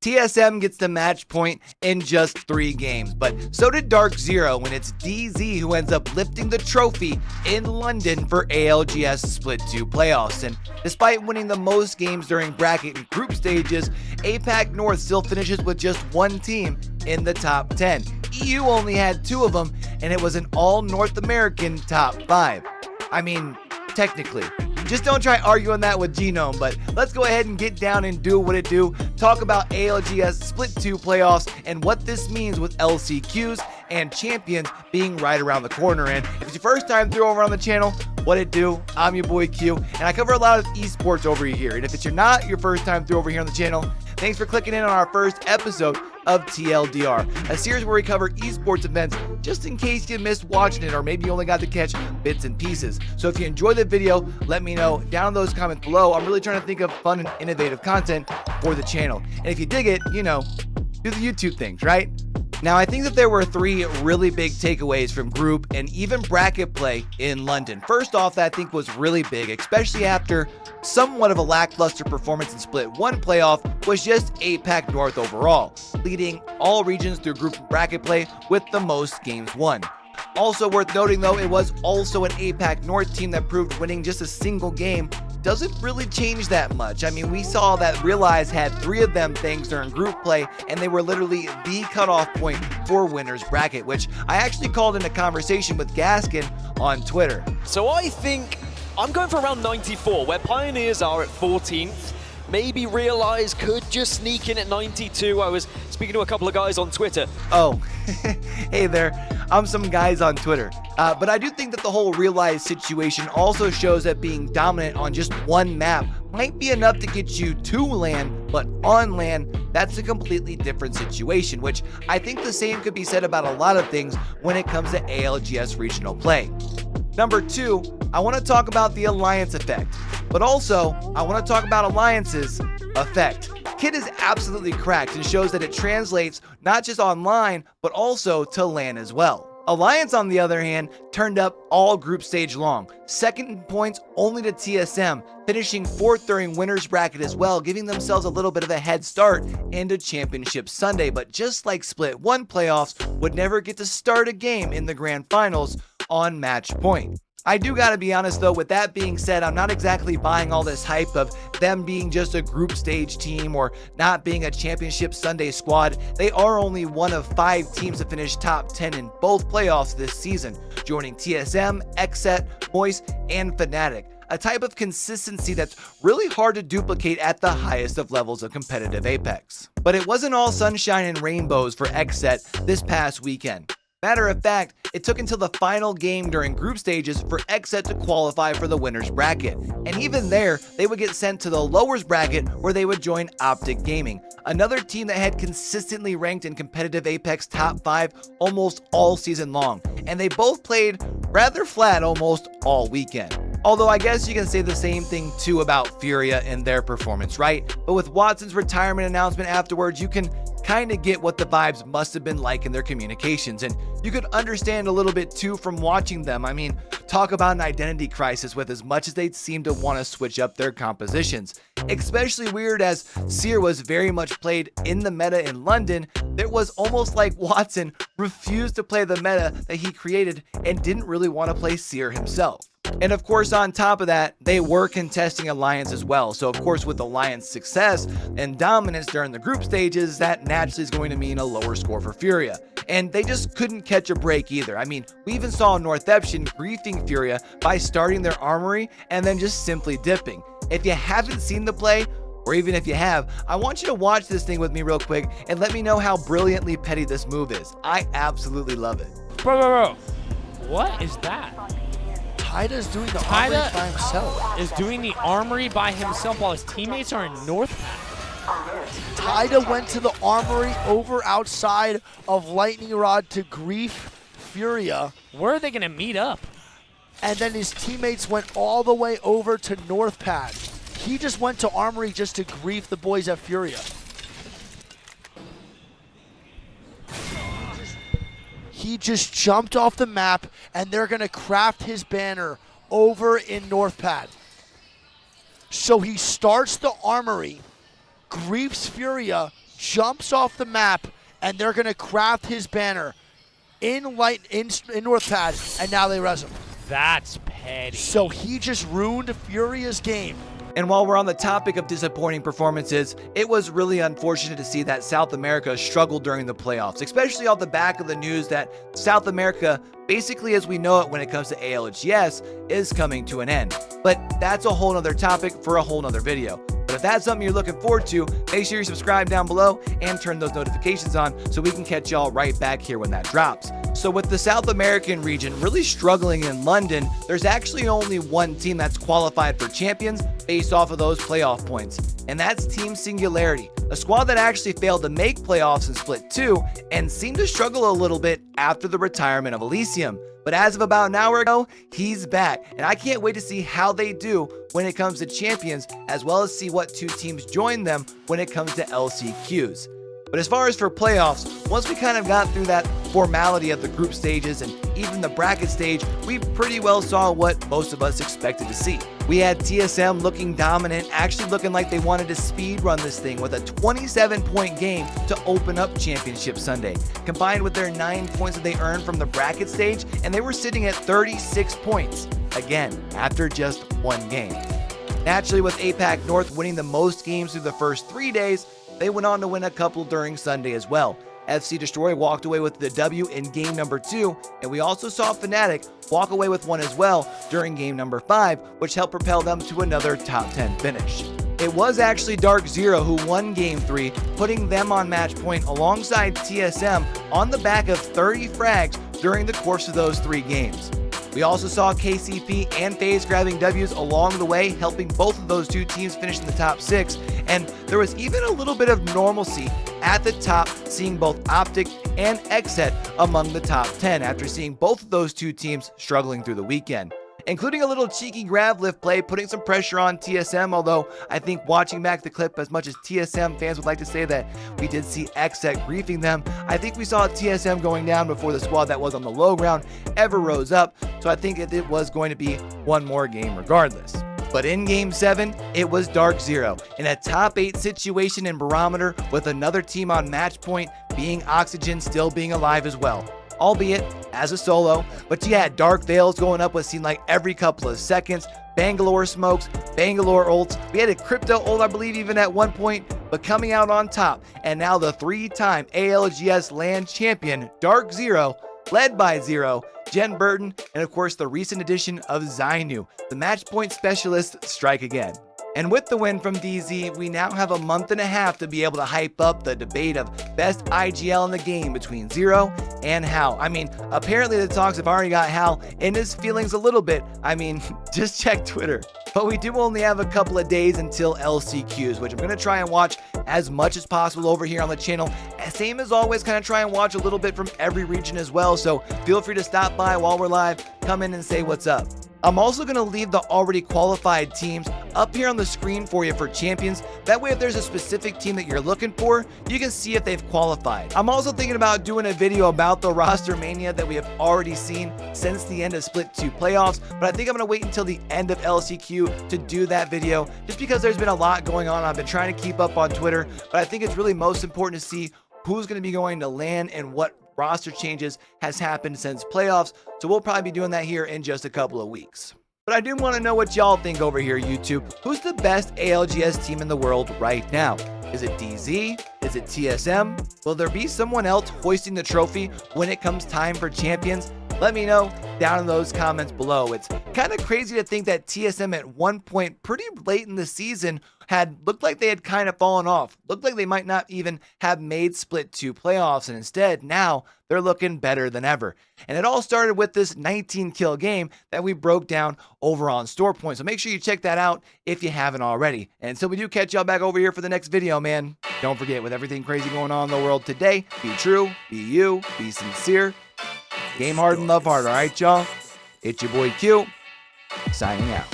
TSM gets the match point in just 3 games, but so did Dark Zero when it's DZ who ends up lifting the trophy in London for ALGS Split 2 playoffs. And despite winning the most games during bracket and group stages, APAC North still finishes with just 1 team in the top 10. EU only had 2 of them, and it was an all North American top 5. I mean, technically. Just don't try arguing that with Genome, but let's go ahead and get down and do what it do. Talk about ALGS Split 2 playoffs and what this means with LCQs and champions being right around the corner. And if it's your first time through over on the channel, what it do? I'm your boy Q, and I cover a lot of esports over here. And if it's not your first time through over here on the channel, thanks for clicking in on our first episode of TLDR, a series where we cover esports events just in case you missed watching it or maybe you only got to catch bits and pieces. So if you enjoyed the video, let me know down in those comments below. I'm really trying to think of fun and innovative content for the channel. And if you dig it, you know, do the YouTube things, right? Now, I think that there were 3 really big takeaways from group and even bracket play in London. First off, that I think was really big, especially after somewhat of a lackluster performance in Split 1 playoff, was just APAC North overall, leading all regions through group and bracket play with the most games won. Also worth noting though, it was also an APAC North team that proved winning just a single game doesn't really change that much. I mean, we saw that Realize had 3 of them things during group play, and they were literally the cutoff point for winners bracket, which I actually called in a conversation with Gaskin on Twitter. So I think I'm going for around 94, where Pioneers are at 14th. Maybe Realize could just sneak in at 92. I was speaking to a couple of guys on Twitter. Oh, hey there. I'm some guys on Twitter. But I do think that the whole Realize situation also shows that being dominant on just 1 map might be enough to get you to LAN, but on LAN, that's a completely different situation, which I think the same could be said about a lot of things when it comes to ALGS regional play. Number 2, I want to talk about the alliance effect, but also I want to talk about alliances effect. Kid is absolutely cracked and shows that it translates not just online, but also to LAN as well. Alliance, on the other hand, turned up all group stage long, second in points only to TSM, finishing 4th during winners bracket as well, giving themselves a little bit of a head start into Championship Sunday. But just like Split 1 playoffs, would never get to start a game in the grand finals on match point. I do gotta be honest though, with that being said, I'm not exactly buying all this hype of them being just a group stage team or not being a Championship Sunday squad. They are only one of 5 teams to finish top 10 in both playoffs this season, joining TSM, XSET, hoist, and Fnatic. A type of consistency that's really hard to duplicate at the highest of levels of competitive Apex. But it wasn't all sunshine and rainbows for XSET this past weekend. Matter of fact, it took until the final game during group stages for XSET to qualify for the winners bracket. And even there, they would get sent to the lowers bracket where they would join Optic Gaming, another team that had consistently ranked in competitive Apex top 5 almost all season long. And they both played rather flat almost all weekend. Although I guess you can say the same thing too about Furia and their performance, right? But with Watson's retirement announcement afterwards, you can kind of get what the vibes must have been like in their communications, and you could understand a little bit too from watching them. I mean, talk about an identity crisis with as much as they'd seem to want to switch up their compositions. Especially weird as Seer was very much played in the meta in London. It was almost like Watson refused to play the meta that he created and didn't really want to play Seer himself. And of course, on top of that, they were contesting Alliance as well. So of course, with Alliance success and dominance during the group stages, that naturally is going to mean a lower score for Furia. And they just couldn't catch a break either. I mean, we even saw Northeption griefing Furia by starting their armory and then just simply dipping. If you haven't seen the play, or even if you have, I want you to watch this thing with me real quick and let me know how brilliantly petty this move is. I absolutely love it. Bro. What is that? Tida's doing the armory by himself. Is doing the armory by himself while his teammates are in North. Tida went to the armory over outside of Lightning Rod to grief Furia. Where are they going to meet up? And then his teammates went all the way over to North Pad. He just went to armory just to grief the boys at Furia. He just jumped off the map, and they're going to craft his banner over in North Pad. So he starts the armory, griefs Furia, jumps off the map, and they're going to craft his banner in North Pad, and now they res him. That's petty. So he just ruined Furia's game. And while we're on the topic of disappointing performances, it was really unfortunate to see that South America struggled during the playoffs, especially off the back of the news that South America, basically as we know it when it comes to ALGS, is coming to an end. But that's a whole nother topic for a whole nother video. But if that's something you're looking forward to, make sure you subscribe down below and turn those notifications on so we can catch y'all right back here when that drops. So with the South American region really struggling in London, there's actually only one team that's qualified for champions based off of those playoff points, and that's Team Singularity, a squad that actually failed to make playoffs in Split 2 and seemed to struggle a little bit after the retirement of Elysium. But as of about an hour ago, he's back, and I can't wait to see how they do when it comes to champions, as well as see what two teams join them when it comes to LCQs. But as far as for playoffs, once we kind of got through that formality of the group stages and even the bracket stage, we pretty well saw what most of us expected to see. We had TSM looking dominant, actually looking like they wanted to speed run this thing with a 27-point game to open up Championship Sunday, combined with their 9 points that they earned from the bracket stage, and they were sitting at 36 points, again, after just one game. Naturally, with APAC North winning the most games through the first 3 days, they went on to win a couple during Sunday as well. FC Destroy walked away with the W in game number 2, and we also saw Fnatic walk away with one as well during game number 5, which helped propel them to another top 10 finish. It was actually Dark Zero who won game 3, putting them on match point alongside TSM on the back of 30 frags during the course of those 3 games. We also saw KCP and FaZe grabbing W's along the way, helping both of those two teams finish in the top 6, and there was even a little bit of normalcy at the top, seeing both Optic and Xset among the top 10 after seeing both of those two teams struggling through the weekend, including a little cheeky grab lift play, putting some pressure on TSM, although I think watching back the clip, as much as TSM fans would like to say that we did see Xset griefing them, I think we saw TSM going down before the squad that was on the low ground ever rose up, so I think it was going to be one more game regardless. But in game 7, it was Dark Zero in a top 8 situation in Barometer, with another team on match point, being Oxygen still being alive as well, albeit as a solo. But you had Dark Veils going up what seemed like every couple of seconds, Bangalore smokes, Bangalore ults. We had a crypto ult, I believe, even at one point, but coming out on top. And now the 3-time ALGS LAN Champion, Dark Zero, led by Zero, Jen Burton, and of course the recent addition of Zainu, the match point specialist, strike again. And with the win from DZ, we now have a month and a half to be able to hype up the debate of best IGL in the game between Zero and Hal. I mean, apparently the talks have already got Hal in his feelings a little bit. I mean, just check Twitter. But we do only have a couple of days until LCQs, which I'm going to try and watch as much as possible over here on the channel. Same as always, kind of try and watch a little bit from every region as well. So feel free to stop by while we're live, come in and say what's up. I'm also going to leave the already qualified teams up here on the screen for you for champions. That way, if there's a specific team that you're looking for, you can see if they've qualified. I'm also thinking about doing a video about the roster mania that we have already seen since the end of Split 2 playoffs, but I think I'm going to wait until the end of LCQ to do that video, just because there's been a lot going on. I've been trying to keep up on Twitter, but I think it's really most important to see who's going to be going to LAN and what roster changes has happened since playoffs, so we'll probably be doing that here in just a couple of weeks. But I do want to know what y'all think over here, YouTube. Who's the best ALGS team in the world right now? Is it DZ? Is it TSM? Will there be someone else hoisting the trophy when it comes time for champions? Let me know down in those comments below. It's kind of crazy to think that TSM at one point pretty late in the season had looked like they had kind of fallen off. Looked like they might not even have made Split 2 playoffs, and instead now they're looking better than ever. And it all started with this 19-kill game that we broke down over on Store Point. So make sure you check that out if you haven't already. And until we do catch y'all back over here for the next video, man, don't forget, with everything crazy going on in the world today, be true, be you, be sincere, game hard and love hard, all right, y'all? It's your boy Q, signing out.